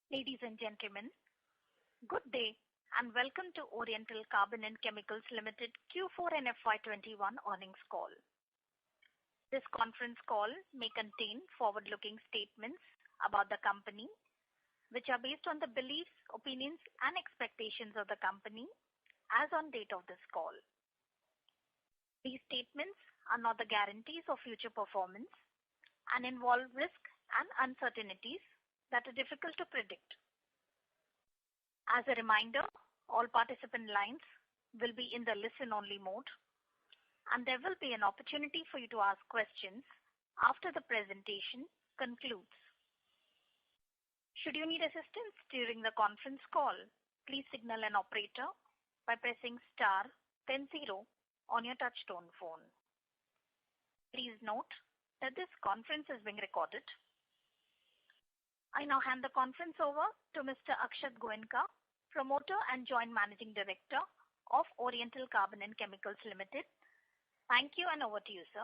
Ladies and gentlemen, good day and welcome to Oriental Carbon and Chemicals Limited Q4 and FY21 earnings call. This conference call may contain forward-looking statements about the company, which are based on the beliefs, opinions, and expectations of the company as on date of this call. These statements are not the guarantees of future performance and involve risks and uncertainties that are difficult to predict. As a reminder, all participant lines will be in the listen-only mode, and there will be an opportunity for you to ask questions after the presentation concludes. Should you need assistance during the conference call, please signal an operator by pressing star then 0 on your touchtone phone. Please note that this conference is being recorded. I now hand the conference over to Mr. Akshat Goenka, Promoter and Joint Managing Director of Oriental Carbon and Chemicals Limited. Thank you, and over to you, sir.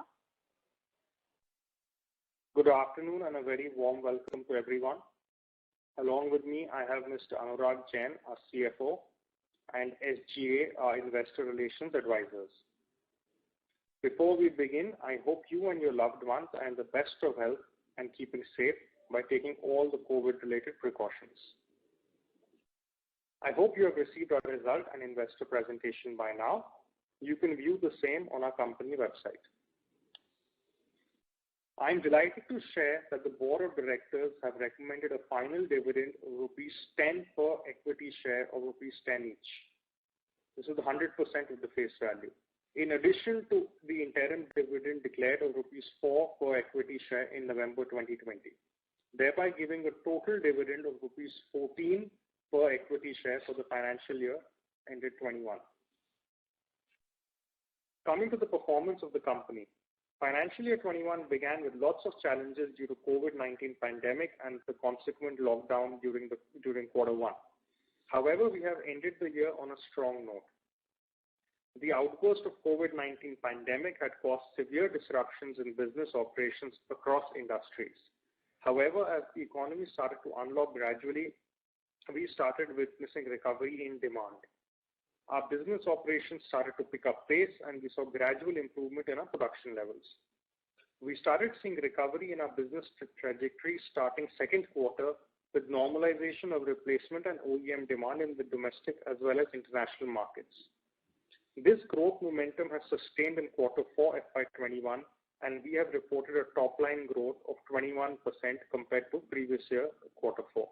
Good afternoon and a very warm welcome to everyone. Along with me, I have Mr. Anurag Jain, our CFO, and SGA, our Investor Relations Advisors. Before we begin, I hope you and your loved ones are in the best of health and keeping safe by taking all the COVID-related precautions. I hope you have received our result and investor presentation by now. You can view the same on our company website. I am delighted to share that the Board of Directors have recommended a final dividend of Rs 10 per equity share of Rs 10 each. This is 100% of the face value. In addition to the interim dividend declared of Rs 4 per equity share in November 2020. Thereby giving a total dividend of Rs 14 per equity share for the financial year ended 21. Coming to the performance of the company, financial year 21 began with lots of challenges due to COVID-19 pandemic and the consequent lockdown during quarter one. However, we have ended the year on a strong note. The outburst of COVID-19 pandemic had caused severe disruptions in business operations across industries. However, as the economy started to unlock gradually, we started witnessing recovery in demand. Our business operations started to pick up pace and we saw gradual improvement in our production levels. We started seeing recovery in our business trajectory starting second quarter with normalization of replacement and OEM demand in the domestic as well as international markets. This growth momentum has sustained in quarter 4 FY21 and we have reported a top line growth of 21% compared to previous year quarter 4.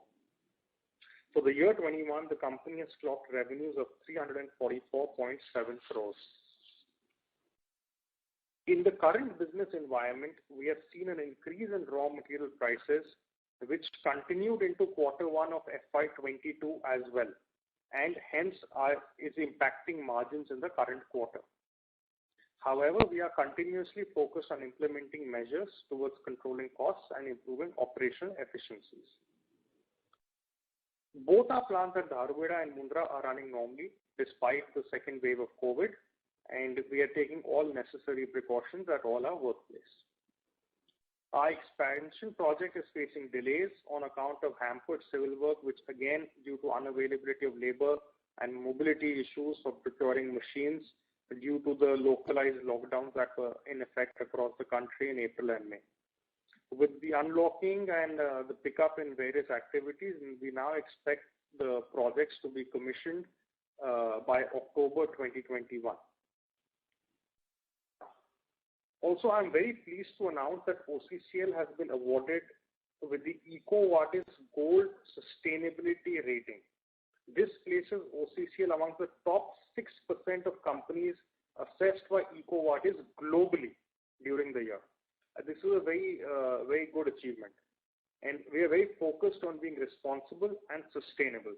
For the year 21, the company has clocked revenues of 344.7 crores. In the current business environment, we have seen an increase in raw material prices which continued into quarter 1 of FY22 as well and hence is impacting margins in the current quarter. However, we are continuously focused on implementing measures towards controlling costs and improving operational efficiencies. Both our plants at Dharwada and Mundra are running normally despite the second wave of COVID, and we are taking all necessary precautions at all our workplace. Our expansion project is facing delays on account of hampered civil work, which again due to unavailability of labor and mobility issues for procuring machines due to the localized lockdowns that were in effect across the country in April and May. With the unlocking and the pickup in various activities, we now expect the projects to be commissioned by October 2021. Also, I'm very pleased to announce that OCCL has been awarded with the EcoVadis Gold Sustainability Rating. This places OCCL among the top 6% of companies assessed by EcoVadis globally during the year. This is a very good achievement, and we are very focused on being responsible and sustainable.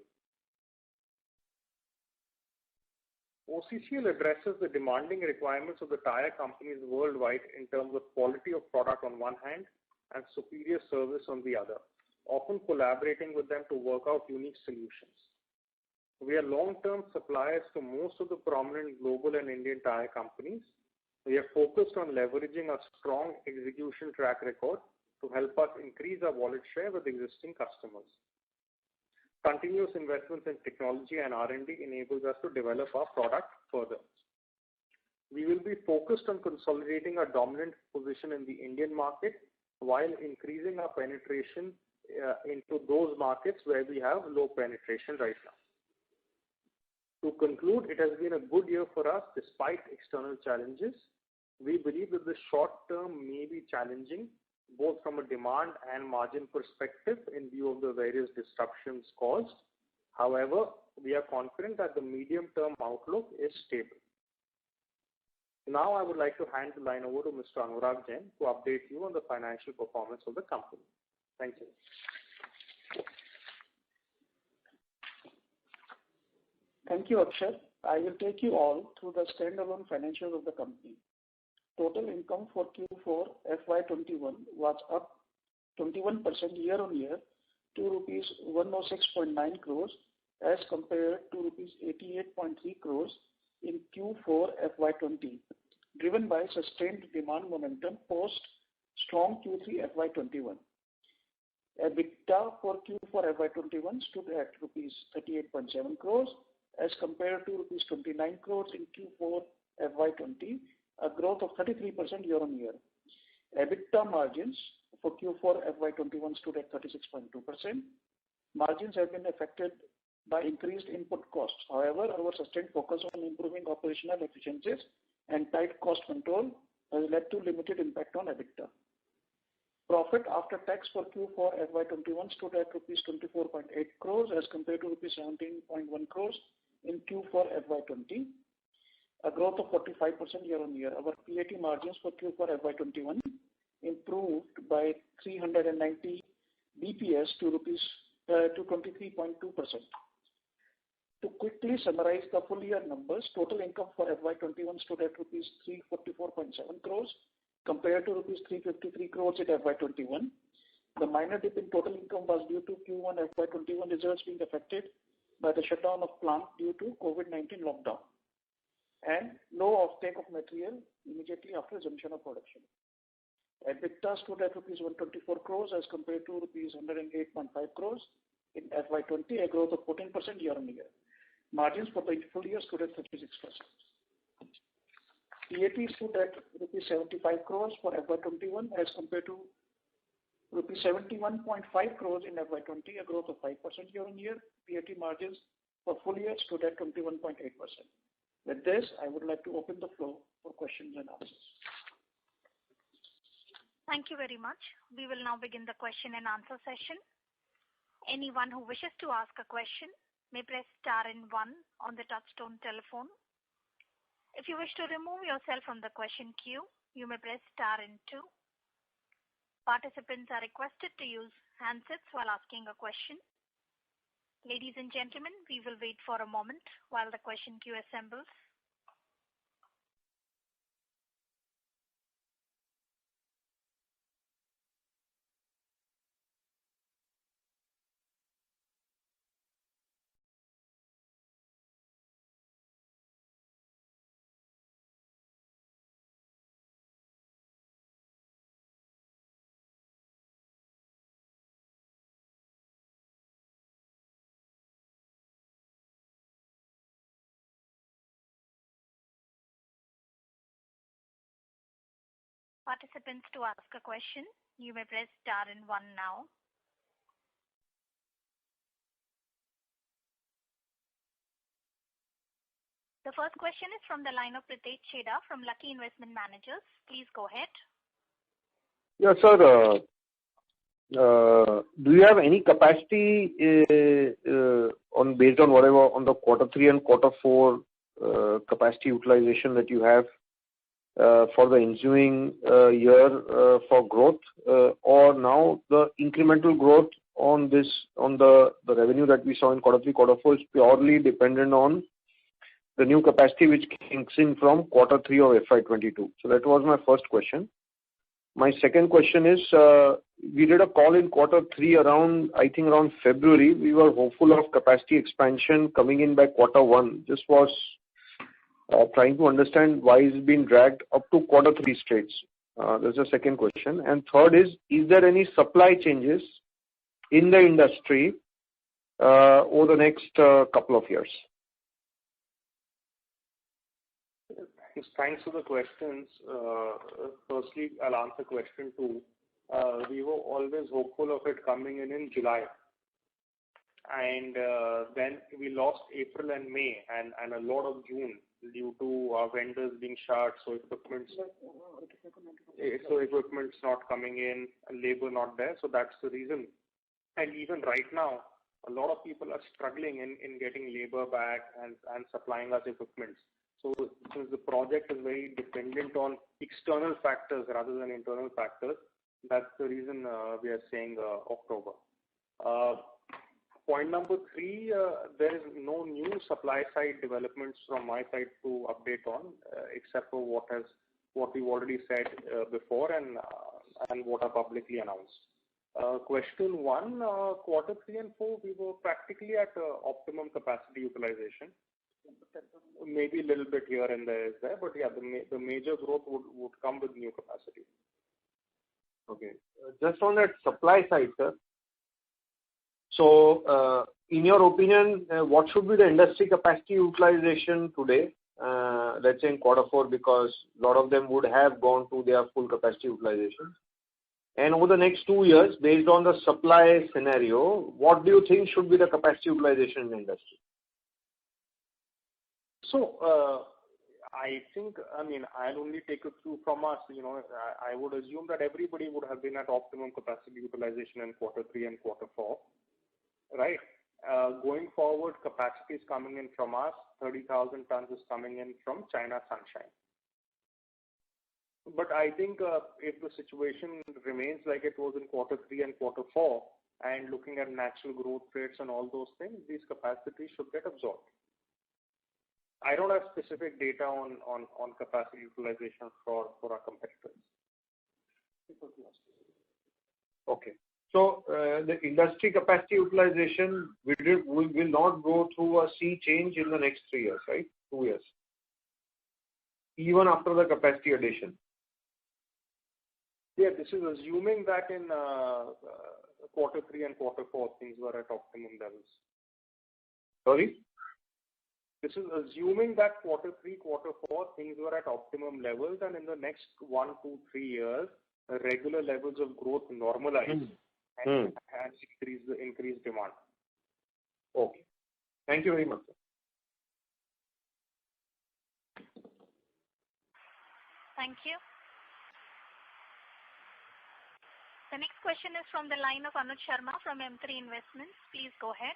OCCL addresses the demanding requirements of the tire companies worldwide in terms of quality of product on one hand and superior service on the other, often collaborating with them to work out unique solutions. We are long-term suppliers to most of the prominent global and Indian tire companies. We are focused on leveraging a strong execution track record to help us increase our wallet share with existing customers. Continuous investments in technology and R&D enables us to develop our product further. We will be focused on consolidating our dominant position in the Indian market while increasing our penetration into those markets where we have low penetration right now. To conclude, it has been a good year for us despite external challenges. We believe that the short term may be challenging, both from a demand and margin perspective in view of the various disruptions caused. However, we are confident that the medium-term outlook is stable. Now I would like to hand the line over to Mr. Anurag Jain to update you on the financial performance of the company. Thank you. Thank you, Akshay. I will take you all through the standalone financials of the company. Total income for Q4 FY21 was up 21% year-on-year to rupees 106.9 crores as compared to rupees 88.3 crores in Q4 FY20, driven by sustained demand momentum post strong Q3 FY21. EBITDA for Q4 FY21 stood at rupees 38.7 crores as compared to rupees 29 crores in Q4 FY20, a growth of 33% year-on-year. EBITDA margins for Q4 FY21 stood at 36.2%. Margins have been affected by increased input costs. However, our sustained focus on improving operational efficiencies and tight cost control has led to limited impact on EBITDA. Profit after tax for Q4 FY21 stood at rupees 24.8 crores as compared to rupees 17.1 crores in Q4 FY20, a growth of 45% year-on-year. Our PAT margins for Q4 FY21 improved by 390 BPS to 23.2%. To quickly summarize the full year numbers, total income for FY21 stood at rupees 344.7 crores compared to rupees 353 crores in FY21. The minor dip in total income was due to Q1 FY21 results being affected by the shutdown of plant due to COVID-19 lockdown and low offtake of material immediately after resumption of production. EBITDA stood at rupees 124 crores as compared to rupees 108.5 crores in FY20, a growth of 14% year-on-year. Margins for the full year stood at 36%. PAT stood at rupees 75 crores for FY21 as compared to rupees 71.5 crores in FY20, a growth of 5% year-on-year. PAT margins for full year stood at 21.8%. With this, I would like to open the floor for questions and answers. Thank you very much. We will now begin the question and answer session. Anyone who wishes to ask a question may press star and 1 on the touchtone telephone. If you wish to remove yourself from the question queue, you may press star and 2. Participants are requested to use handsets while asking a question. Ladies and gentlemen, we will wait for a moment while the question queue assembles. Participants, to ask a question, you may press star and 1 now. The first question is from the line of Pritesh Chheda from Lucky Investment Managers. Please go ahead. Yes, sir. Do you have any capacity based on whatever on the quarter 3 and quarter 4 capacity utilization that you have for the ensuing year for growth, or now the incremental growth on the revenue that we saw in quarter 3, quarter 4 is purely dependent on the new capacity which kicks in from quarter 3 of FY22? So that was my first question. My second question is, we did a call in quarter 3 around February. We were hopeful of capacity expansion coming in by quarter 1. Just was trying to understand why it's been dragged up to quarter 3 straight. That's the second question. And third is there any supply changes in the industry over the next couple of years? Thanks for the questions. Firstly, I'll answer question 2. We were always hopeful of it coming in July. And then we lost April and May and a lot of June due to our vendors being shut, so equipment's not coming in, labor not there, so that's the reason. And even right now, a lot of people are struggling in getting labor back and supplying us equipment. So since the project is very dependent on external factors rather than internal factors, that's the reason we are saying October. Point number 3, there is no new supply side developments from my side to update on, except for what we've already said before and what are publicly announced. Question 1, quarter 3 and 4, we were practically at optimum capacity utilization. Maybe a little bit here and there is there, but yeah, the major growth would come with new capacity. Okay. Just on that supply side, sir. So, in your opinion, what should be the industry capacity utilization today, let's say in quarter 4, because a lot of them would have gone to their full capacity utilization? And over the next 2 years, based on the supply scenario, what do you think should be the capacity utilization in the industry? So, I think, I'll only take it through from us. I would assume that everybody would have been at optimum capacity utilization in quarter 3 and quarter 4. Right. Going forward, capacity is coming in from us. 30,000 tons is coming in from China Sunshine. But I think if the situation remains like it was in quarter 3 and quarter 4, and looking at natural growth rates and all those things, these capacities should get absorbed. I don't have specific data on capacity utilization for our competitors. Okay. So the industry capacity utilization will not go through a sea change in the next 3 years, right? 2 years. Even after the capacity addition. Yeah, this is assuming that in quarter 3 and quarter 4 things were at optimum levels. Sorry? This is assuming that quarter 3, quarter 4 things were at optimum levels, and in the next 1, 2, 3 years, regular levels of growth normalize and increase demand. Okay. Thank you very much, sir. Thank you. The next question is from the line of Anuj Sharma from M3 Investments. Please go ahead.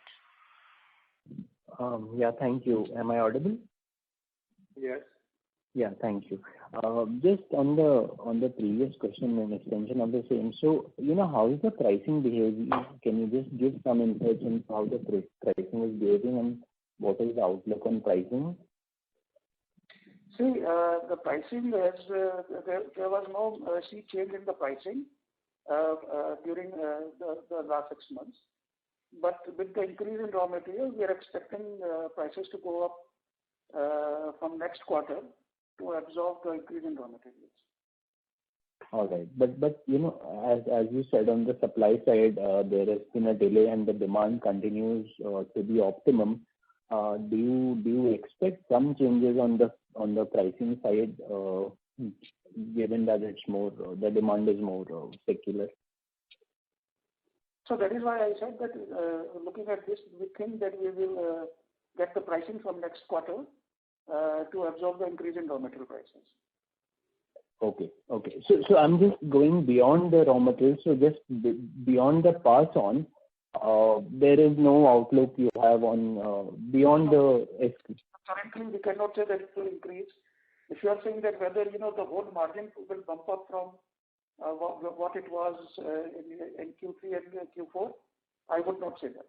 Yeah, thank you. Am I audible? Yes. Yeah, thank you. Just on the previous question and extension of the same. So, how is the pricing behaving? Can you just give some insights on how the pricing is behaving and what is the outlook on pricing? See, the pricing is, there was no sea change in the pricing during the last 6 months. But with the increase in raw materials, we are expecting prices to go up from next quarter to absorb the increase in raw materials. All right. But as you said, on the supply side, there has been a delay and the demand continues to be optimum. Do you expect some changes on the pricing side, given that it's more the demand is more secular? So that is why I said that looking at this, we think that we will get the pricing from next quarter to absorb the increase in raw material prices. Okay. So I'm just going beyond the raw materials. So just beyond the pass on, there is no outlook you have on beyond the. Currently, we cannot say that it will increase. If you are saying that whether the whole margin will bump up from what it was in Q3 and Q4, I would not say that.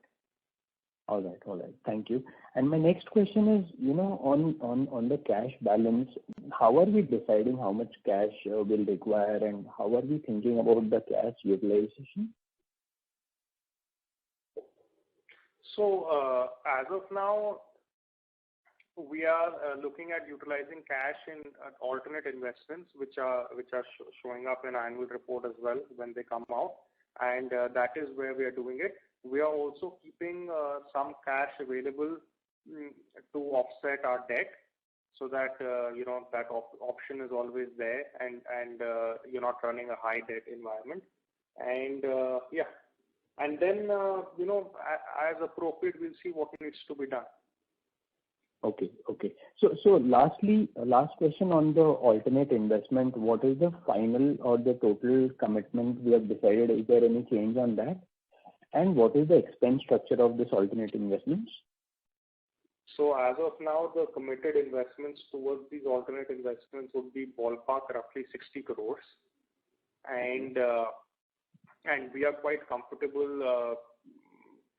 All right. Thank you. And my next question is, on the cash balance, how are we deciding how much cash we'll require, and how are we thinking about the cash utilization? So as of now, we are looking at utilizing cash in alternate investments, which are showing up in annual report as well when they come out, and that is where we are doing it. we are also keeping some cash available to offset our debt, so that that option is always there, and you're not running a high debt environment. And and then as appropriate, we'll see what needs to be done. Okay. So lastly, last question on the alternate investment. What is the final or the total commitment we have decided? Is there any change on that? And what is the expense structure of this alternate investments? So as of now, the committed investments towards these alternate investments would be ballpark roughly 60 crores. And we are quite comfortable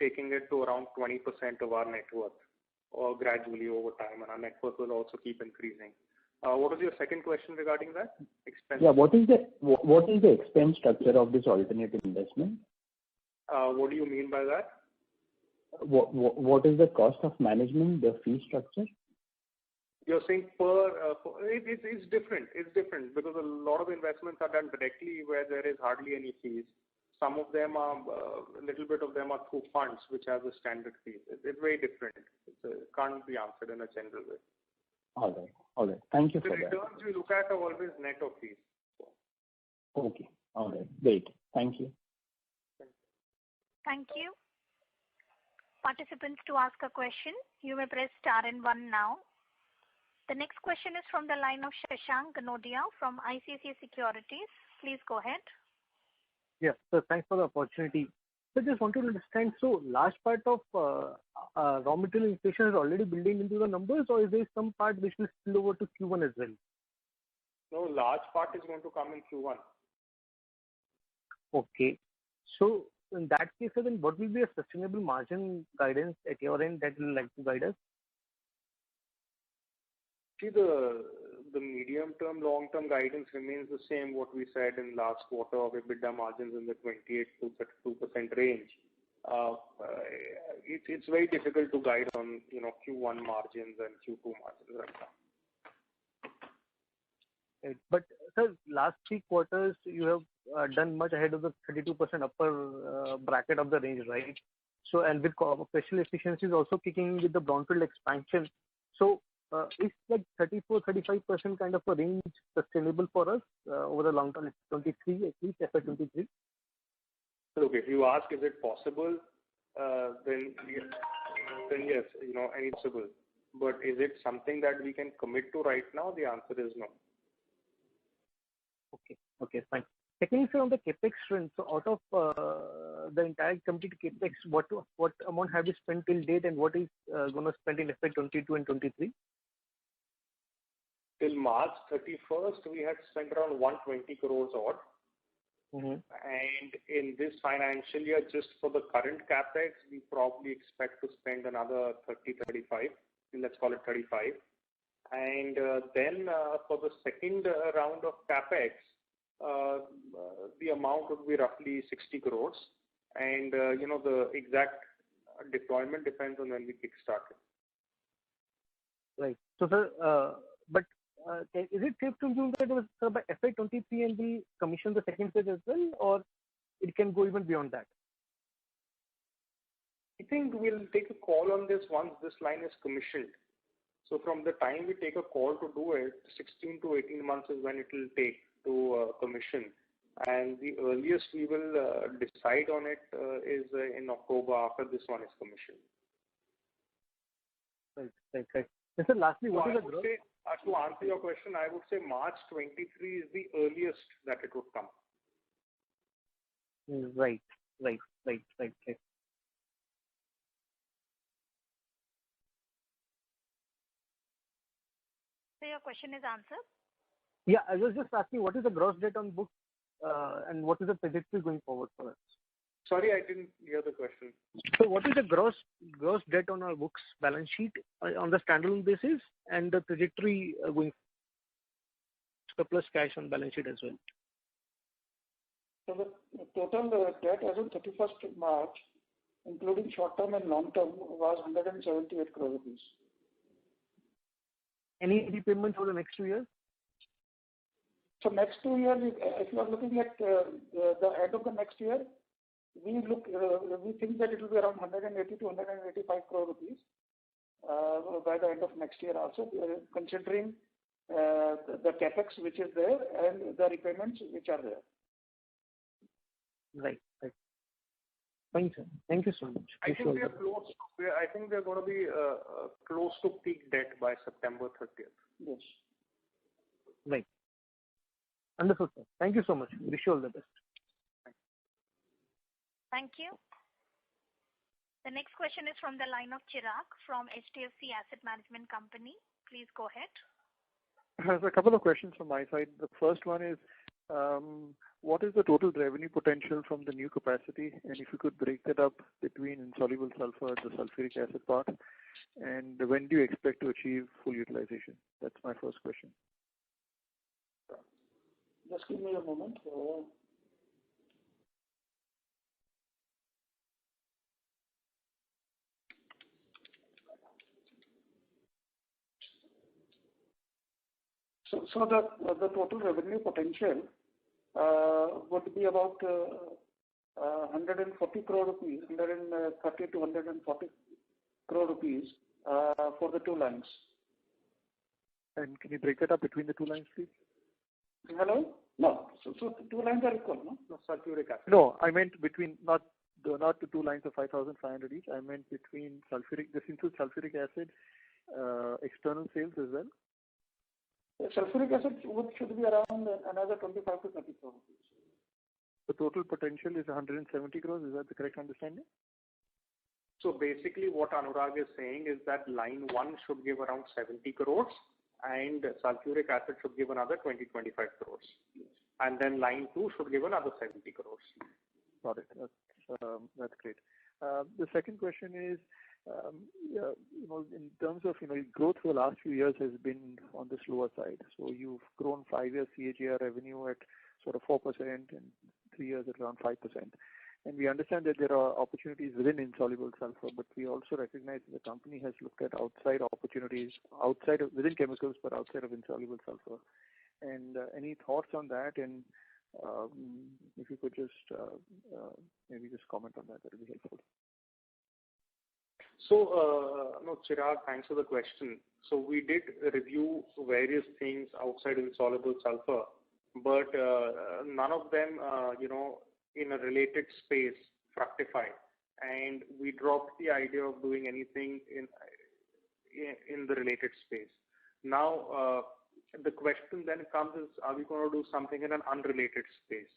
taking it to around 20% of our net worth, or gradually over time, and our net worth will also keep increasing. What was your second question regarding that? Expense? Yeah, what is the expense structure of this alternate investment? What do you mean by that? What is the cost of management, the fee structure? You're saying it's different. It's different because a lot of investments are done directly where there is hardly any fees. Some of them are, a little bit of them are through funds, which has a standard fee. It's very different. It can't be answered in a general way. All right. Thank you for that. The returns we look at are always net of fees. Okay. All right. Great. Thank you. Thank you. Participants, to ask a question, you may press star and 1 now. The next question is from the line of Shashank Kanodia from ICICI Securities. Please go ahead. Yes, so thanks for the opportunity. So just wanted to understand, so large part of raw material inflation is already building into the numbers, or is there some part which will spill over to Q1 as well? No, large part is going to come in Q1. Okay. So in that case, then what will be a sustainable margin guidance at your end that you would like to guide us? See, the medium-term, long-term guidance remains the same, what we said in last quarter of EBITDA margins in the 28 to 32% range. It's very difficult to guide on Q1 margins and Q2 margins right now. Right. But sir, last 3 quarters you have done much ahead of the 32% upper bracket of the range, right? So, and with operational efficiencies also kicking with the brownfield expansion. So is like 34-35% kind of a range sustainable for us over the long term, 23 at least, FY 23? Look, if you ask is it possible, then yes, any possible. But is it something that we can commit to right now? The answer is no. Okay, fine. Secondly, sir, on the capex front, so out of the entire completed capex, what amount have you spent till date, and what is going to spend in FY 22 and 23? Till March 31st, we had spent around 120 crores odd. Mm-hmm. And in this financial year, just for the current capex, we probably expect to spend another 30-35. Let's call it 35. And then for the second round of capex, the amount would be roughly 60 crores. And the exact deployment depends on when we kickstart it. Right. So, sir, but is it safe to assume that it was by FY 23 and we commission the second phase as well, or it can go even beyond that? I think we'll take a call on this once this line is commissioned. So from the time we take a call to do it, 16 to 18 months is when it will take to commission. And the earliest we will decide on it is in October, after this one is commissioned. Right. And sir, lastly, what is the growth? To answer your question, I would say March 23 is the earliest that it would come. Right. So your question is answered? Yeah, I was just asking what is the gross debt on books and what is the trajectory going forward for us? Sorry, I didn't hear the question. So what is the gross debt on our books balance sheet on the standalone basis and the trajectory going surplus cash on balance sheet as well? So the total debt as of 31st March, including short-term and long-term, was 178 crore rupees. Any repayment for the next 2 years? So next 2 years, if you are looking at the end of the next year, we think that it will be around 180 to 185 crore rupees by the end of next year also, considering the capex which is there and the repayments which are there. Right. Thank you. Thank you so much. I think we are close. I think we are going to be close to peak debt by September 30th. Yes. Right. Understood, sir. Thank you so much. Wish you all the best. Thank you. The next question is from the line of Chirag from HDFC Asset Management Company. Please go ahead. There's a couple of questions from my side. The first one is, what is the total revenue potential from the new capacity? And if you could break that up between insoluble sulfur and the sulfuric acid part. And when do you expect to achieve full utilization? That's my first question. Just give me a moment. So the total revenue potential would be about 140 crore rupees, 130 to 140 crore rupees for the two lines. And can you break that up between the two lines, please? Hello? No. So two lines are equal, no? No, sulfuric acid. No, I meant between not the two lines of 5,500 each. I meant between sulfuric. This includes sulfuric acid, external sales as well. Sulfuric acid should be around another 25 to 30 crore rupees. The total potential is 170 crores. Is that the correct understanding? So basically what Anurag is saying is that line 1 should give around 70 crores and sulfuric acid should give another 20-25 crores. And then line 2 should give another 70 crores. Got it. That's great. The second question is, in terms of, growth for the last few years has been on the slower side. So you've grown 5 years CAGR revenue at sort of 4% and 3 years at around 5%. And we understand that there are opportunities within insoluble sulfur, but we also recognize that the company has looked at outside opportunities within chemicals, but outside of insoluble sulfur. And any thoughts on that? And if you could just maybe just comment on that, that would be helpful. So, no, Chirag, thanks for the question. So we did review various things outside insoluble sulfur, but none of them, in a related space fructified. And we dropped the idea of doing anything in the related space. Now, the question then comes is, are we going to do something in an unrelated space?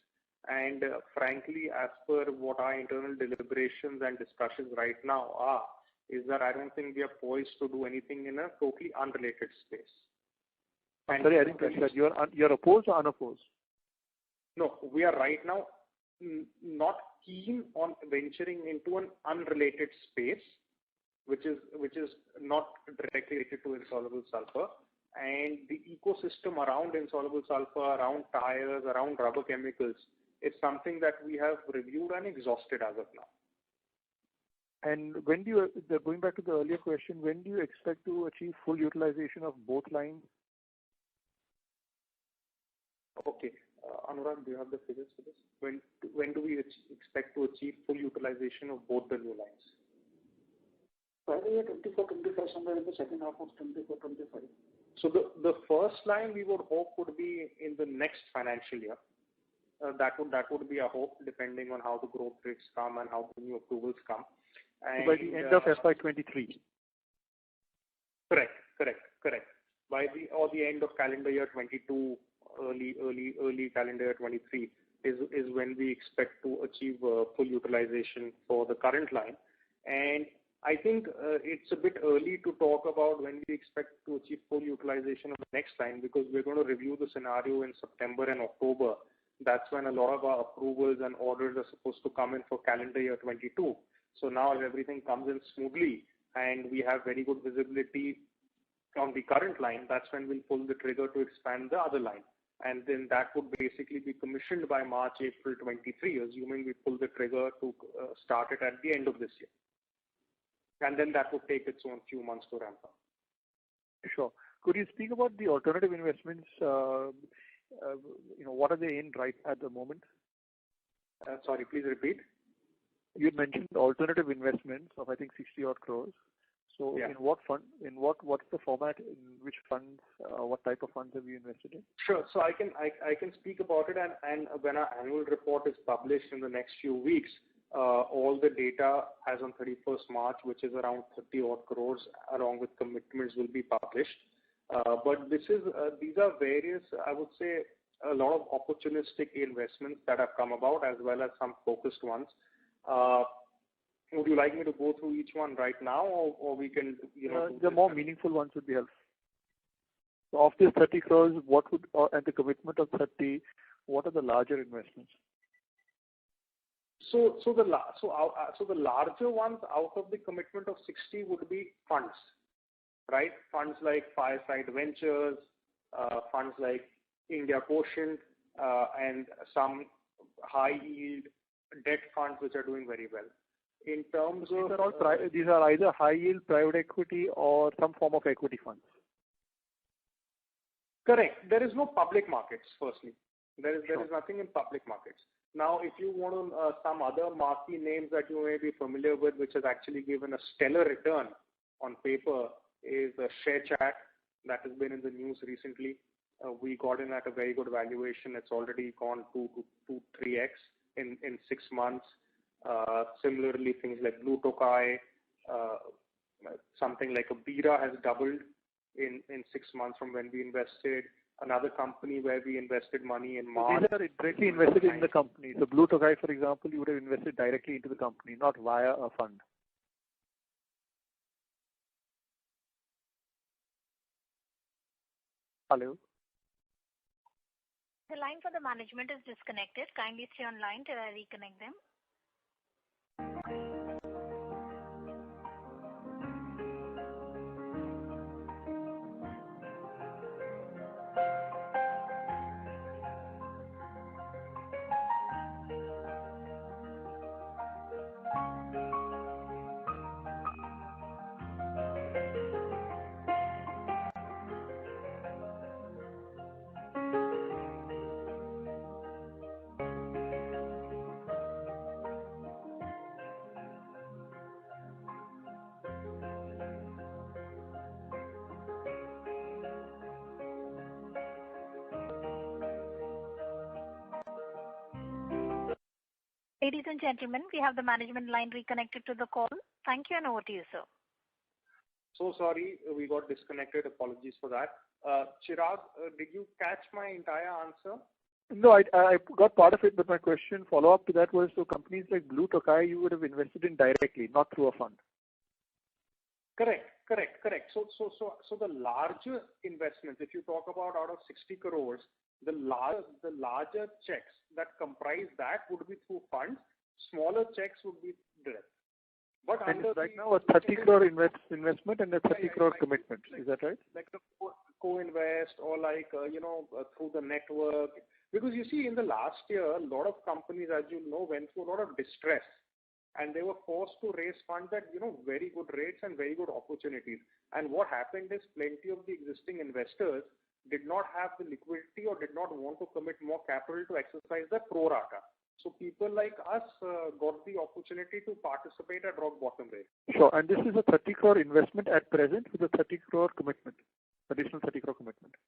And frankly, as per what our internal deliberations and discussions right now are, is that I don't think we are poised to do anything in a totally unrelated space. And sorry, I didn't catch that. You're opposed or unopposed? No, we are right now not keen on venturing into an unrelated space, which is not directly related to insoluble sulfur. And the ecosystem around insoluble sulfur, around tires, around rubber chemicals, is something that we have reviewed and exhausted as of now. And when going back to the earlier question, when do you expect to achieve full utilization of both lines? Okay. Anurag, do you have the figures for this? When do we expect to achieve full utilization of both the new lines? By the year 24-25, somewhere in the second half of 24-25. So the first line we would hope would be in the next financial year. That would be a hope, depending on how the growth rates come and how the new approvals come. And, by the end of FY23. Correct. By the end of calendar year 22, early calendar year 23 is when we expect to achieve full utilization for the current line. And I think it's a bit early to talk about when we expect to achieve full utilization of the next line, because we're going to review the scenario in September and October. That's when a lot of our approvals and orders are supposed to come in for calendar year 22. So now if everything comes in smoothly and we have very good visibility on the current line, that's when we'll pull the trigger to expand the other line. And then that would basically be commissioned by March, April 23, assuming we pull the trigger to start it at the end of this year. And then that would take its own few months to ramp up. Sure. Could you speak about the alternative investments? What are they in right at the moment? Sorry, please repeat. you mentioned alternative investments of, I think, 60 odd crores. So Yeah. in what fund, what's the format, in which funds, what type of funds have you invested in? Sure. So I can speak about it, and when our annual report is published in the next few weeks, all the data as on 31st March, which is around 30 odd crores, along with commitments, will be published. But these are various, I would say, a lot of opportunistic investments that have come about, as well as some focused ones. Would you like me to go through each one right now, or we can, the more meaningful ones would be helpful. So of this 30 crores, what would, and the commitment of 30, what are the larger investments? So the larger ones out of the commitment of 60 would be funds, right? Funds like Fireside Ventures, funds like India Quotient, and some high yield debt funds which are doing very well. In terms of these are either high yield private equity or some form of equity funds. Correct. There is no public markets. Firstly, there is nothing in public markets. Now, if you want to, some other marquee names that you may be familiar with, which has actually given a stellar return on paper, is ShareChat, that has been in the news recently. We got in at a very good valuation. It's already gone 2-3x in 6 months. Similarly, things like Blue Tokai, something like a Bira has doubled in 6 months from when we invested. Another company where we invested money in March. These are directly invested in the company. So Blue Tokai, for example, you would have invested directly into the company, not via a fund. Hello? The line for the management is disconnected. Kindly stay on line till I reconnect them. Ladies and gentlemen, we have the management line reconnected to the call. Thank you, and over to you, sir. So sorry, we got disconnected. Apologies for that. Chirag, did you catch my entire answer? No, I got part of it, but my question follow-up to that was, so companies like Blue Tokai you would have invested in directly, not through a fund. Correct. So the larger investments, if you talk about out of 60 crores, the larger checks that comprise that would be through funds. Smaller checks would be direct. But right now a 30 crore investment and a 30 crore commitment. Is that right? Like the co-invest or like, through the network. Because you see, in the last year, a lot of companies, as you know, went through a lot of distress. And they were forced to raise funds at, very good rates and very good opportunities. And what happened is plenty of the existing investors did not have the liquidity or did not want to commit more capital to exercise the pro rata. So people like us got the opportunity to participate at rock bottom rate. Sure. And this is a 30 crore investment at present with a 30 crore commitment, additional 30 crore commitment.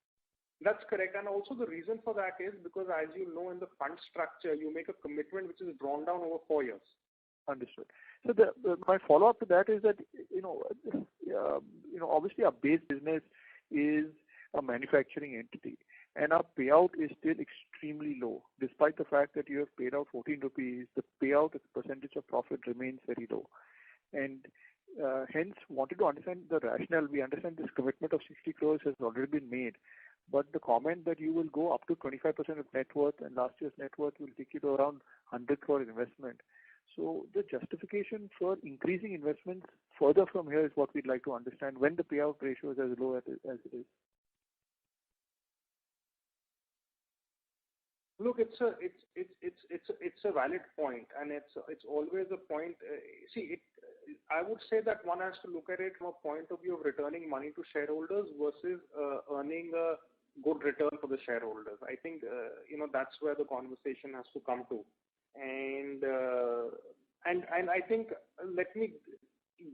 That's correct. And also the reason for that is because, as you know, in the fund structure, you make a commitment which is drawn down over 4 years. Understood. So my follow-up to that is that, obviously our base business is a manufacturing entity, and our payout is still extremely low. Despite the fact that you have paid out 14 rupees, the payout as a percentage of profit remains very low. And hence, wanted to understand the rationale. We understand this commitment of 60 crores has already been made, but the comment that you will go up to 25% of net worth and last year's net worth will take you to around 100 crore investment. So the justification for increasing investments further from here is what we'd like to understand when the payout ratio is as low as it is. Look, it's a valid point, and it's always a point. I would say that one has to look at it from a point of view of returning money to shareholders versus earning a good return for the shareholders. I think that's where the conversation has to come to. And And I think let me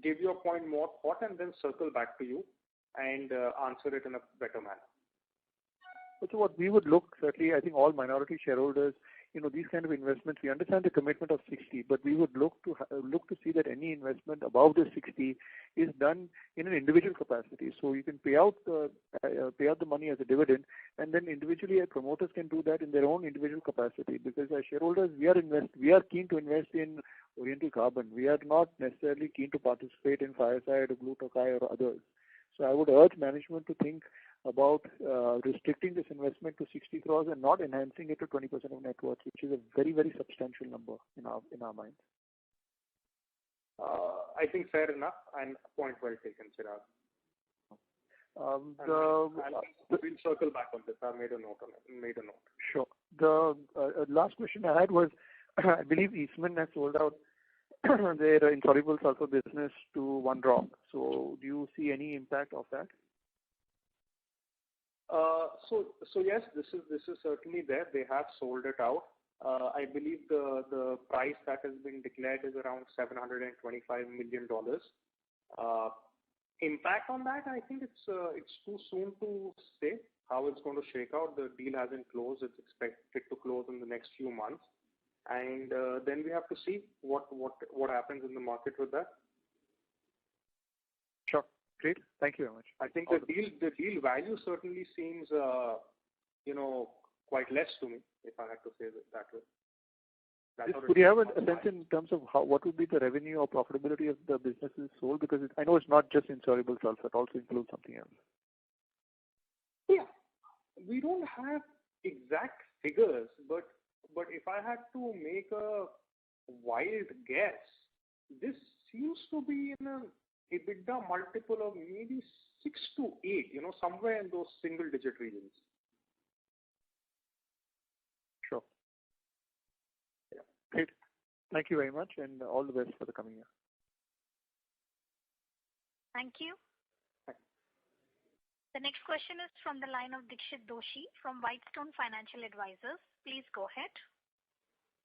give your point more thought and then circle back to you and answer it in a better manner. So what we would look, certainly, I think all minority shareholders, these kind of investments, we understand the commitment of 60, but we would look to see that any investment above the 60 is done in an individual capacity. So you can pay out the money as a dividend, and then individually promoters can do that in their own individual capacity. Because as shareholders, we are keen to invest in Oriental Carbon. We are not necessarily keen to participate in Fireside or Blue Tokai or others. So I would urge management to think about restricting this investment to 60 crores and not enhancing it to 20% of net worth, which is a very, very substantial number in our minds. I think fair enough and point well taken, Chirag. We'll circle back on this. I made a note on it. Sure. The last question I had was, I believe Eastman has sold out their insoluble sulfur business to One Rock. So do you see any impact of that? So yes, this is certainly there. They have sold it out. I believe the price that has been declared is around $725 million. Impact on that, I think it's too soon to say how it's going to shake out. The deal hasn't closed. It's expected to close in the next few months, and then we have to see what happens in the market with that. Sure. Great. Thank you very much. I think the deal value certainly seems, quite less to me, if I had to say it that way. Could you have a sense in terms of what would be the revenue or profitability of the businesses sold? Because I know it's not just insoluble sulfur; it also includes something else. Yeah, we don't have exact figures, but if I had to make a wild guess, this seems to be in a EBITDA multiple of maybe 6 to 8, somewhere in those single-digit regions. Sure. Yeah. Great. Thank you very much, and all the best for the coming year. Thank you. The next question is from the line of Dixit Doshi from Whitestone Financial Advisors. Please go ahead.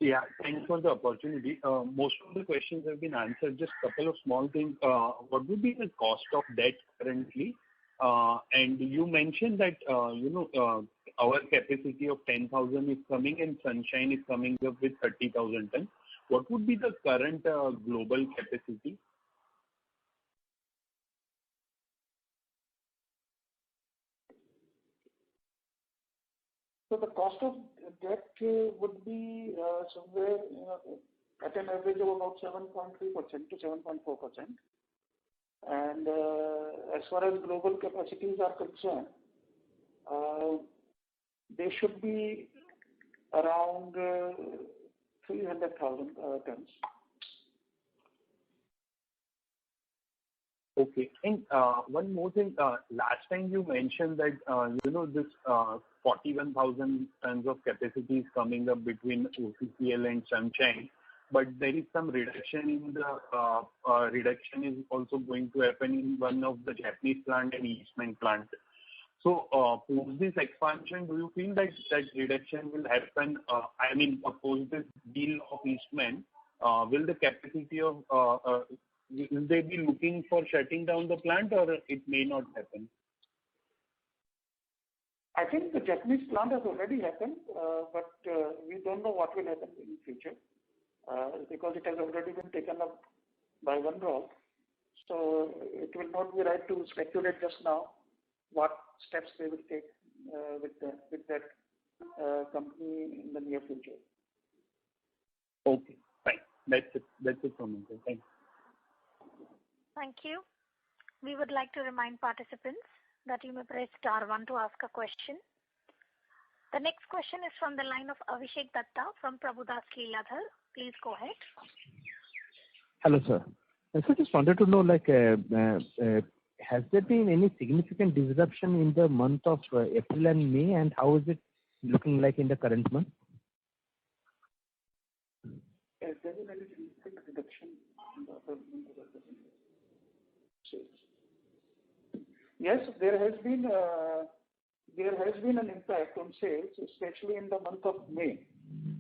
Yeah, thanks for the opportunity. Most of the questions have been answered. Just a couple of small things. What would be the cost of debt currently? And you mentioned that, our capacity of 10,000 is coming and Sunshine is coming up with 30,000 tons. What would be the current global capacity? So the cost of debt would be somewhere at an average of about 7.3% to 7.4%. And as far as global capacities are concerned, they should be around 300,000 tons. Okay. And one more thing. Last time you mentioned that, this 41,000 tons of capacity is coming up between OCCL and Sunshine, but there is some reduction in the reduction is also going to happen in one of the Japanese plant and Eastman plant. So post this expansion, do you feel that reduction will happen? Post this deal of Eastman, will the capacity of will they be looking for shutting down the plant, or it may not happen? I think the Japanese plant has already happened, but we don't know what will happen in the future because it has already been taken up by One Rock. So it will not be right to speculate just now what steps they will take with that company in the near future. Okay, fine. That's it from me. Thank you. Thank you. We would like to remind participants that you may press *1 to ask a question. The next question is from the line of Abhishek Datta from Prabhudas Lilladher. Please go ahead. Hello, sir. I just wanted to know, has there been any significant disruption in the month of April and May, and how is it looking like in the current month? Has there been any significant reduction in the other month of the sales? Yes, there has been an impact on sales, especially in the month of May,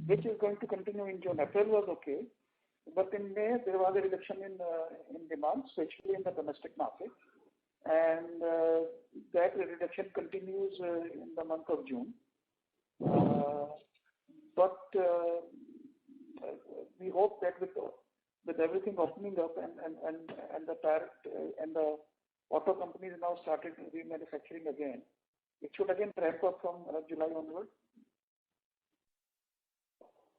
which is going to continue in June. April was okay. But in May, there was a reduction in demand, especially in the domestic market. And that reduction continues in the month of June. But we hope that with everything opening up and the tire and the auto companies now started remanufacturing again, it should again ramp up from July onward.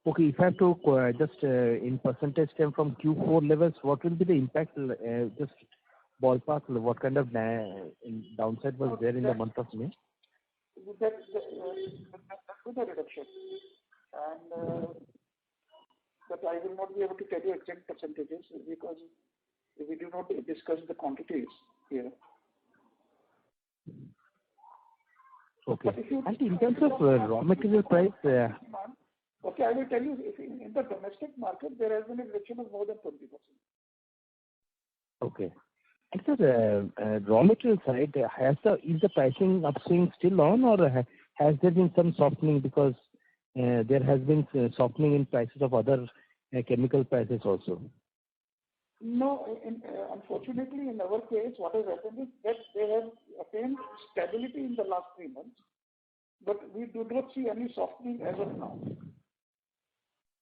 Okay, if I have to just in percentage term from Q4 levels, what will be the impact? Just ballpark, what kind of downside was there in the month of May? That's with a reduction. And but I will not be able to tell you exact percentages because we do not discuss the quantities here. Okay. And in terms of raw material price, okay, I will tell you, in the domestic market, there has been a reduction of more than 20%. Okay. And so raw material side, is the pricing upswing still on, or has there been some softening because there has been softening in prices of other chemical prices also? No, unfortunately, in our case, what has happened is that they have attained stability in the last 3 months, but we do not see any softening as of now.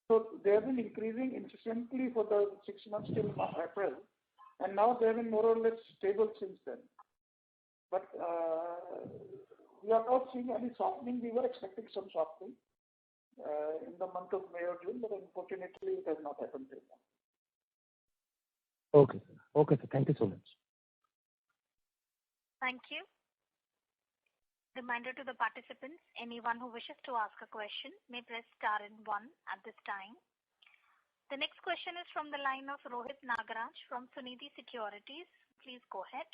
So they have been increasing incessantly for the 6 months till April, and now they have been more or less stable since then. But we are not seeing any softening. We were expecting some softening in the month of May or June, but unfortunately, it has not happened till now. Okay, sir. Okay, sir. Thank you so much. Thank you. Reminder to the participants, anyone who wishes to ask a question may press star and 1 at this time. The next question is from the line of Rohit Nagaraj from Sunidhi Securities. Please go ahead.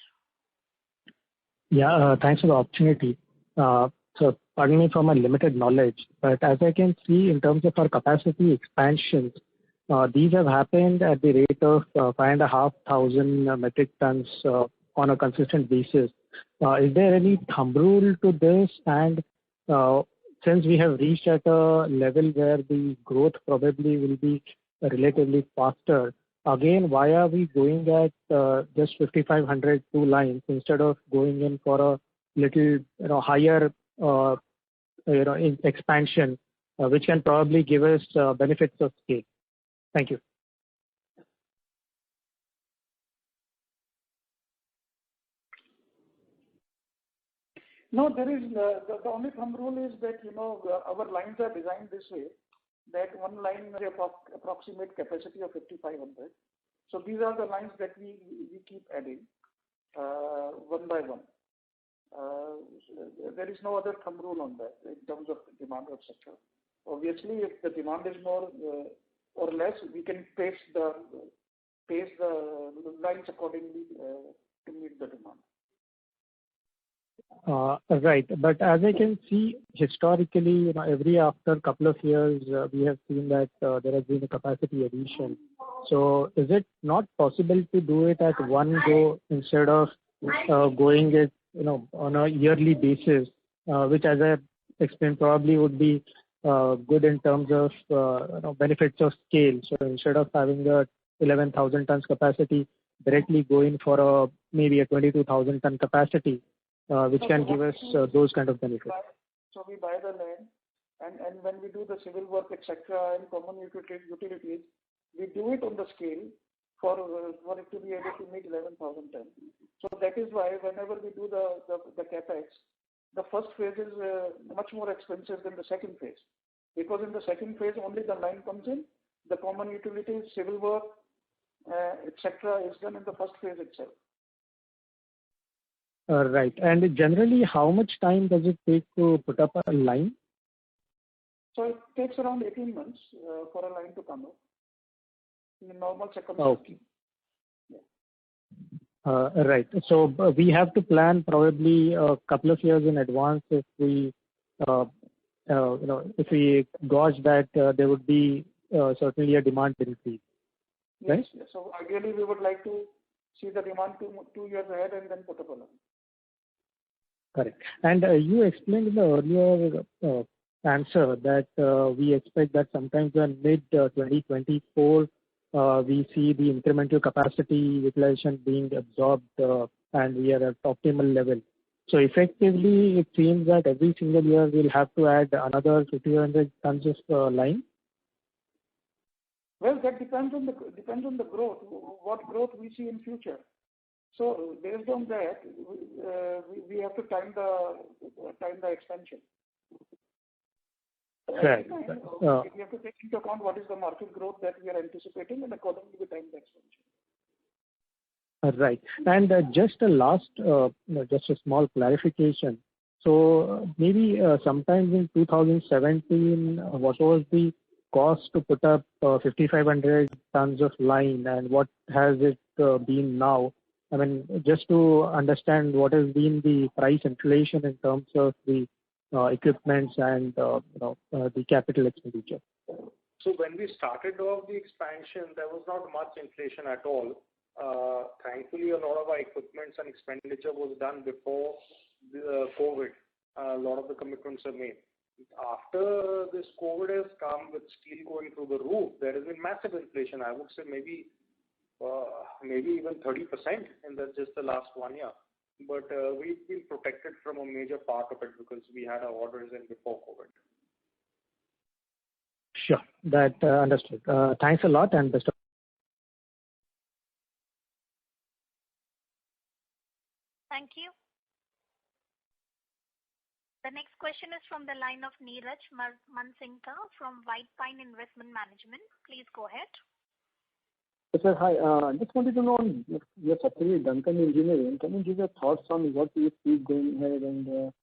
Yeah, thanks for the opportunity. So, pardon me for my limited knowledge, but as I can see in terms of our capacity expansions, these have happened at the rate of 5,500 metric tons on a consistent basis. Is there any thumb rule to this? And since we have reached at a level where the growth probably will be relatively faster, again, why are we going at just 5,500 two lines instead of going in for a little higher expansion, which can probably give us benefits of scale? Thank you. No, there is the only thumb rule is that our lines are designed this way that one line has approximate capacity of 5,500. So these are the lines that we keep adding one by one. There is no other thumb rule on that in terms of demand, etc. Obviously, if the demand is more or less, we can pace the lines accordingly to meet the demand. Right, but as I can see historically, every after a couple of years, we have seen that there has been a capacity addition. So, is it not possible to do it at one go instead of going it, on a yearly basis, which, as I explained, probably would be good in terms of benefits of scale. So, instead of having the 11,000 tons capacity, directly going for maybe a 22,000 ton capacity, which can give us those kind of benefits. So we buy the land, and when we do the civil work, etc., and common utilities, we do it on the scale for it to be able to meet 11,000 tons. So that is why whenever we do the capex, the first phase is much more expensive than the second phase, because in the second phase only the line comes in, the common utilities, civil work, etc., is done in the first phase itself. Right. And generally, how much time does it take to put up a line? So it takes around 18 months for a line to come up in normal circumstances. Okay. Yeah. Right. So we have to plan probably a couple of years in advance if we, if we gauge that there would be certainly a demand increase. Yes. Right? Yes. So ideally, we would like to see the demand 2 years ahead and then put up a line. Correct. And you explained in the earlier answer that we expect that sometimes in mid-2024, we see the incremental capacity utilization being absorbed, and we are at optimal level. So effectively, it seems that every single year we'll have to add another 5,100 tons of line. Well, that depends on the growth, what growth we see in future. So based on that, we have to time the expansion. Right. We have to take into account what is the market growth that we are anticipating, and accordingly we time the expansion. Right. And just a small clarification. So maybe sometime in 2017, what was the cost to put up 5,500 tons of line, and what has it been now? I mean, just to understand what has been the price inflation in terms of the equipments and the capital expenditure. So when we started off the expansion, there was not much inflation at all. Thankfully, a lot of our equipments and expenditure was done before the COVID. A lot of the commitments are made. After this COVID has come with steel going through the roof, there has been massive inflation. I would say maybe even 30% in just the last 1 year. But we've been protected from a major part of it because we had our orders in before COVID. Sure, that understood. Thanks a lot, and best of. Thank you. The next question is from the line of Neeraj Mansingka from White Pine Investment Management. Please go ahead. Sir, hi. I just wanted to know your subsidiary Duncan Engineering. Can you give your thoughts on what you see going ahead and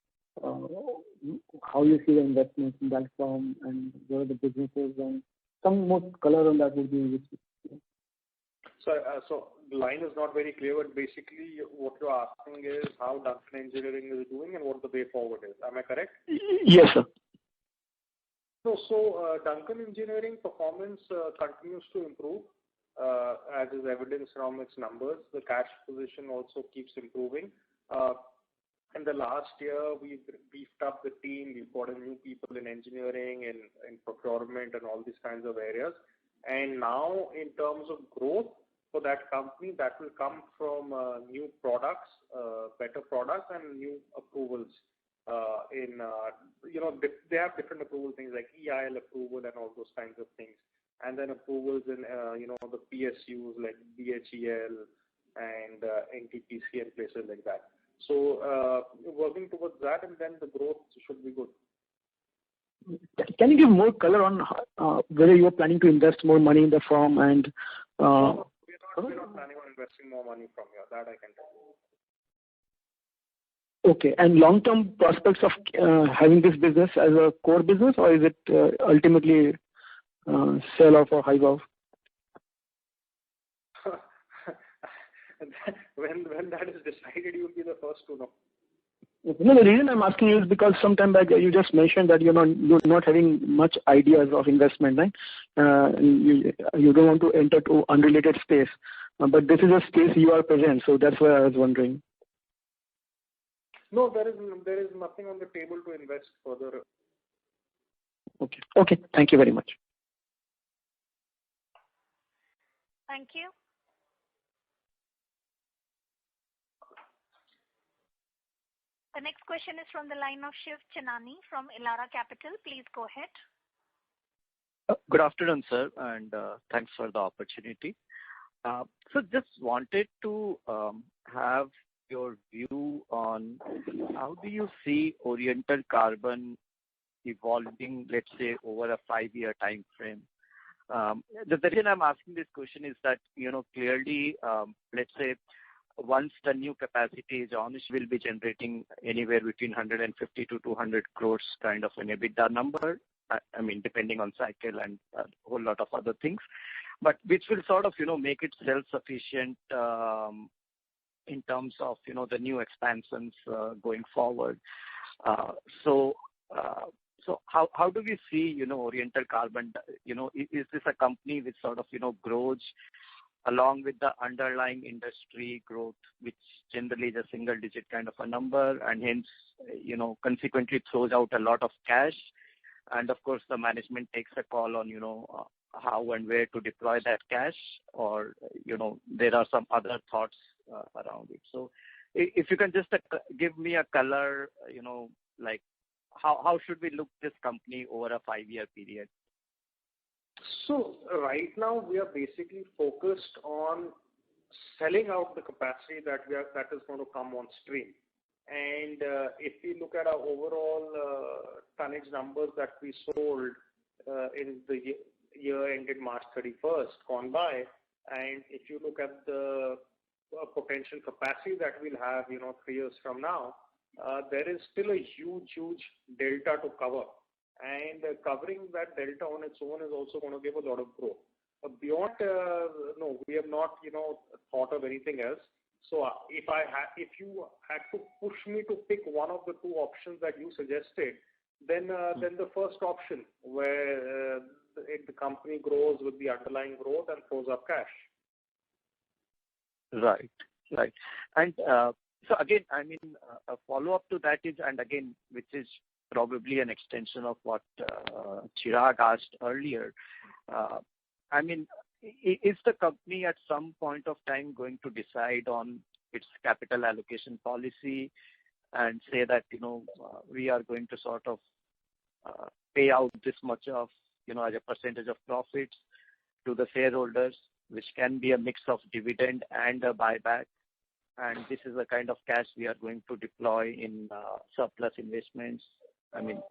how you see the investments in that firm and where are the businesses, and some more color on that would be useful. So the line is not very clear, but basically what you're asking is how Duncan Engineering is doing and what the way forward is. Am I correct? Yes, sir. So Duncan Engineering performance continues to improve, as is evidenced from its numbers. The cash position also keeps improving. In the last year, we've beefed up the team. We've brought in new people in engineering and in procurement and all these kinds of areas. And now, in terms of growth for that company, that will come from new products, better products, and new approvals. They have different approval things like EIL approval and all those kinds of things. And then approvals in, the PSUs like BHEL and NTPC and places like that. So working towards that, and then the growth should be good. Can you give more color on whether you are planning to invest more money in the firm and? We're not planning on investing more money from here. That I can tell you. Okay. And long-term prospects of having this business as a core business, or is it ultimately sell off or hive off? When that is decided, you will be the first to know. No, the reason I'm asking you is because sometime back you just mentioned that you're not having much ideas of investment, right? You don't want to enter to unrelated space, but this is a space you are present, so that's why I was wondering. No, there is nothing on the table to invest further. Okay. Thank you very much. Thank you. The next question is from the line of Shiv Chinani from Elara Capital. Please go ahead. Good afternoon, sir, and thanks for the opportunity. So just wanted to have your view on how do you see Oriental Carbon evolving, let's say, over a 5-year time frame. The reason I'm asking this question is that, clearly, let's say, once the new capacity is on, it will be generating anywhere between 150 to 200 crores kind of an EBITDA number. I mean, depending on cycle and a whole lot of other things, but which will sort of, make it self-sufficient in terms of, the new expansions going forward. So how do we see, Oriental Carbon? Is this a company which sort of, grows along with the underlying industry growth, which generally is a single-digit kind of a number, and hence, consequently throws out a lot of cash, and of course the management takes a call on, how and where to deploy that cash, or there are some other thoughts around it. So if you can just give me a color, like how should we look this company over a 5-year period? So right now we are basically focused on selling out the capacity that is going to come on stream. And if we look at our overall tonnage numbers that we sold in the year ended March 31st gone by, and if you look at the potential capacity that we'll have, 3 years from now, there is still a huge delta to cover. And covering that delta on its own is also going to give a lot of growth. Beyond, no, we have not, thought of anything else. So if you had to push me to pick one of the two options that you suggested, then the first option where the company grows with the underlying growth and throws up cash. Right. And so again, I mean, a follow-up to that is, and again, which is probably an extension of what Chirag asked earlier. I mean, is the company at some point of time going to decide on its capital allocation policy and say that, we are going to sort of pay out this much of, as a percentage of profits to the shareholders, which can be a mix of dividend and a buyback. And this is the kind of cash we are going to deploy in surplus investments. I mean,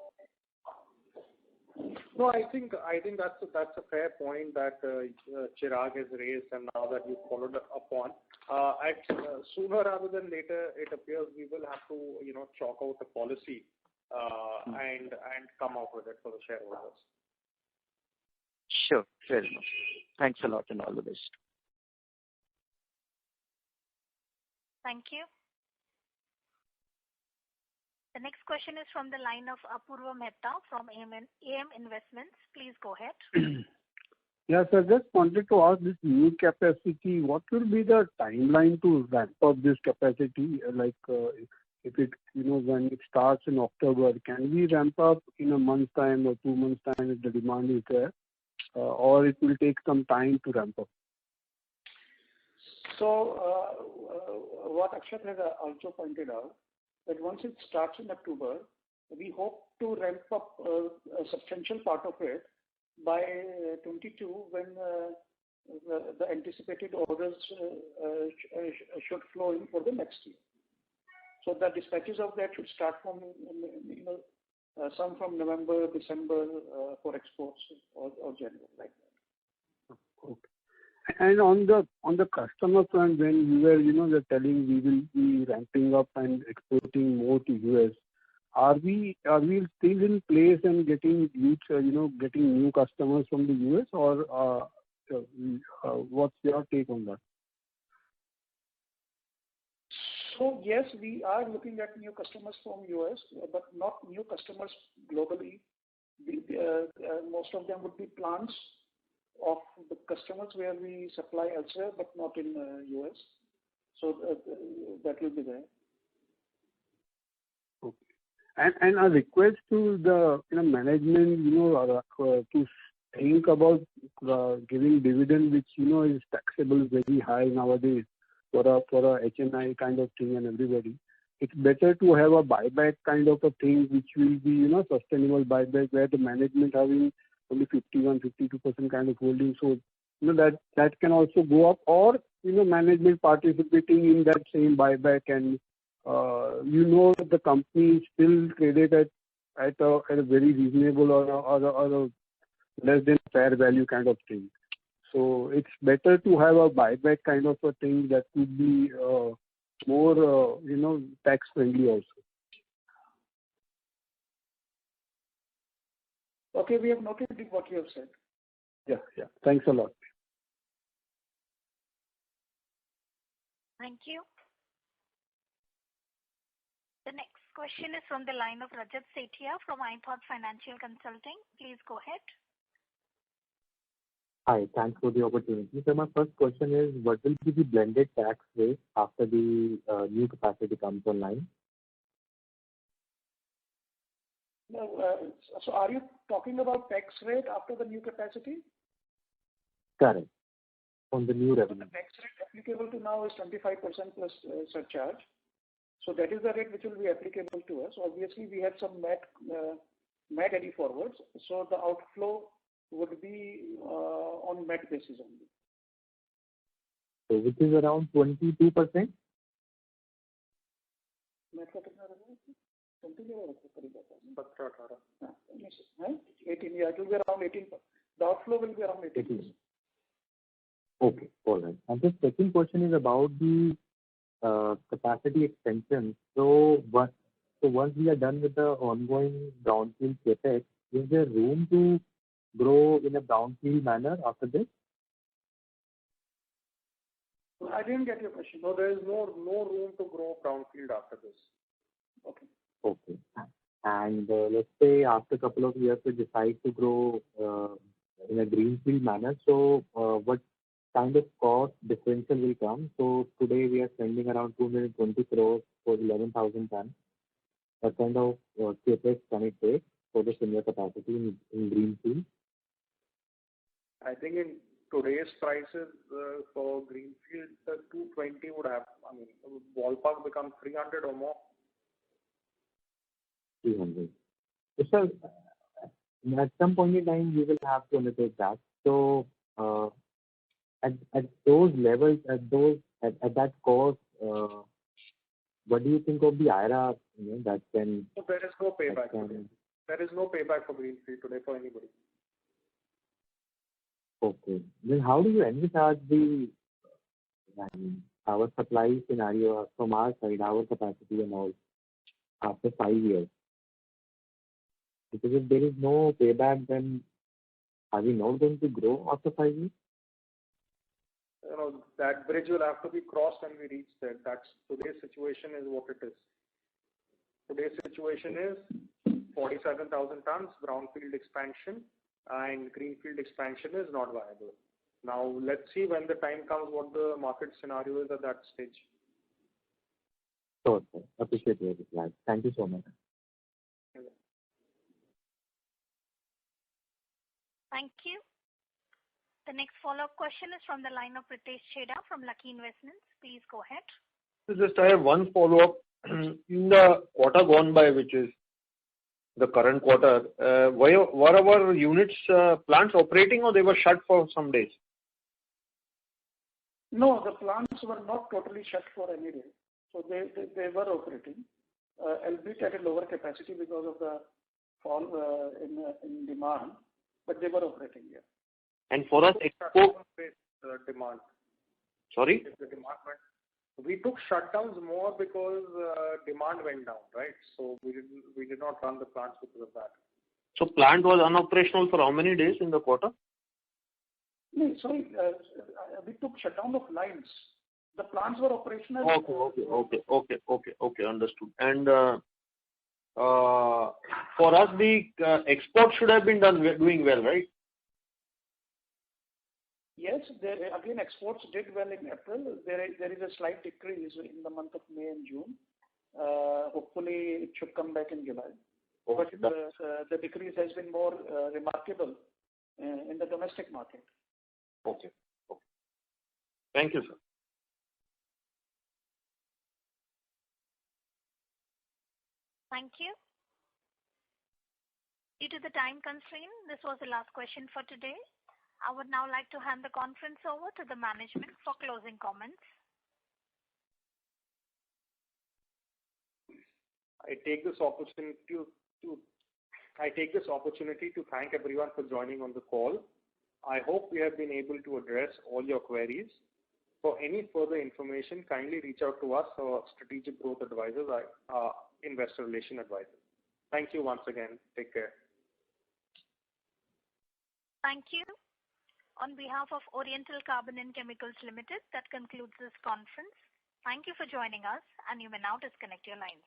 no, I think that's a fair point that Chirag has raised, and now that you followed up on. Sooner rather than later, it appears we will have to chalk out a policy and come out with it for the shareholders. Sure, fair enough. Thanks a lot, and all the best. Thank you. The next question is from the line of Apurva Mehta from AM Investments. Please go ahead. Yes, I just wanted to ask this new capacity, what will be the timeline to ramp up this capacity? Like if it, when it starts in October, can we ramp up in a month's time or 2 months' time if the demand is there? Or it will take some time to ramp up? So what Akshat has also pointed out, that once it starts in October, we hope to ramp up a substantial part of it by 22 when the anticipated orders should flow in for the next year. So the dispatches of that should start from, some from November, December for exports or January, like that. Okay. And on the customer front, when you were, they're telling we will be ramping up and exporting more to US, are we still in place and getting getting new customers from the US, or what's your take on that? So yes, we are looking at new customers from US, but not new customers globally. Most of them would be plants of the customers where we supply elsewhere, but not in US. So that will be there. Okay. And a request to the management, to think about giving dividend, which is taxable very high nowadays for a HNI kind of thing and everybody. It's better to have a buyback kind of a thing, which will be sustainable buyback, where the management having only 51-52% kind of holding. So that can also go up, or management participating in that same buyback, and the company is still traded at a very reasonable or a less than fair value kind of thing. So it's better to have a buyback kind of a thing that would be more tax friendly also. Okay, we have noted what you have said. Yeah. Thanks a lot. Thank you. The next question is from the line of Rajat Sethia from iThought Financial Consulting. Please go ahead. Hi, thanks for the opportunity. So my first question is, what will be the blended tax rate after the new capacity comes online? No, so are you talking about tax rate after the new capacity? Correct. On the new So revenue. the tax rate applicable to now is 25% plus surcharge. So that is the rate which will be applicable to us. Obviously, we have some MAT carry forwards, so the outflow would be on MAT basis only. So which is around 22%? MAT का कितना रहेगा? 20 रहेगा करीब आता है. 18, yeah, it will be around 18. The outflow will be around 18%. Okay, all right. And the second question is about the capacity extension. So once we are done with the ongoing brownfield capex, is there room to grow in a brownfield manner after this? I didn't get your question. No, there is no room to grow brownfield after this. Okay. Okay. And let's say after a couple of years we decide to grow in a greenfield manner. So what kind of cost differential will come? So today we are spending around 220 crores for 11,000 tons. What kind of capex can it take for the similar capacity in greenfield? I think in today's prices for greenfield, 220 would have, ballpark become 300 or more. 300. So at some point in time we will have to undertake that. So at those levels, at that cost, what do you think of the IRR that can? So there is no payback today. There is no payback for greenfield today for anybody. Okay. Then how do you envisage our supply scenario from our side, our capacity and all after 5 years? Because if there is no payback, then are we not going to grow after 5 years? That bridge will have to be crossed when we reach there. That's today's situation is what it is. Today's situation is 47,000 tons brownfield expansion and greenfield expansion is not viable. Now let's see when the time comes what the market scenario is at that stage. Sure, sir. Appreciate your reply. Thank you so much. Thank you. The next follow-up question is from the line of Pritesh Chheda from Lucky Investments. Please go ahead. Just I have one follow-up. In the quarter gone by, which is the current quarter, were our units, plants operating or they were shut for some days? No, the plants were not totally shut for any day. So they were operating, albeit at a lower capacity because of the fall in demand, but they were operating, yeah. And for us, export demand. Sorry? If the demand went, we took shutdowns more because demand went down, right? So we did not run the plants because of that. So plant was unoperational for how many days in the quarter? No, sorry, we took shutdown of lines. The plants were operational. Okay, understood. And for us, the export should have been doing well, right? Yes, again, exports did well in April. There is a slight decrease in the month of May and June. Hopefully, it should come back in July. But the decrease has been more remarkable in the domestic market. Okay. Thank you, sir. Thank you. Due to the time constraint, this was the last question for today. I would now like to hand the conference over to the management for closing comments. I take this opportunity to thank everyone for joining on the call. I hope we have been able to address all your queries. For any further information, kindly reach out to us or Strategic Growth Advisors, our Investor Relation Advisor. Thank you once again. Take care. Thank you. On behalf of Oriental Carbon and Chemicals Limited, that concludes this conference. Thank you for joining us, and you may now disconnect your lines.